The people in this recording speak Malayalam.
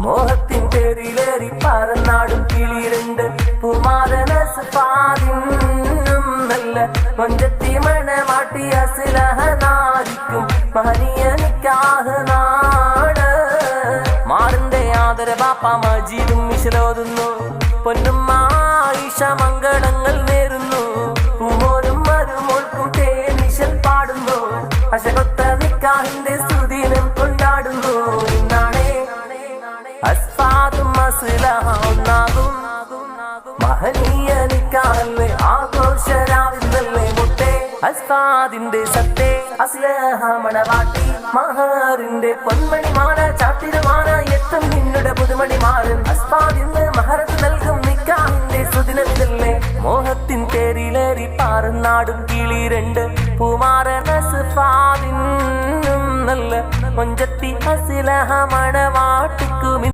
മോഹത്തിൻ പേരിലേറി പറന്നാടും കിളിരണ്ട് പൂമാരനസ്ഫാദിന്നും നല്ല കൊഞ്ചത്തി മണമാട്ടി അസ്ലഹനാദിക്കും മഹനീയ നിക്കാഹ് നാട്. മാറിന്റെ ആദര ബാപ്പ മജീദും മിശ്രോതുന്നു പൊന്നും ആയിഷ മംഗളങ്ങൾ നേരുന്നു. പൂമോനും മരുമോൾക്കും തേനിശൽ പാടുന്നു. അശകൊത്ത നിക്കാഹിന്റെ സ്തുതിനം കൊണ്ടാടുന്നു. ഇന്നാണേ അസ്ഫാദും അസ്ലഹ ഒന്നാകും മഹനീയ നിക്കാഹല്ലേ ആഘോഷരാവിന്നല്ലേ മുട്ടേ. അസ്ഫാദിന്റെ സത്തേ അസ്ലഹ മണവാട്ടി മഹറിന്റെ പൊന്മണിമാല ചാത്തിരമാല എത്തും നിന്നുടെ പുതുമണിമാരൻ. അസ്ഫാദിന്ന് മഹറത്ത് നൽകും നിക്കാഹിന്റെ സുദിനമിതല്ലേ. മോഹത്തിൻ പേരിലേറി പാറുന്നാടും കിളിരണ്ട് പൂമാരനസ്ഫാദിന്നും നല്ല കൊഞ്ചത്തി അസ്ലഹ മണവാട്ടി.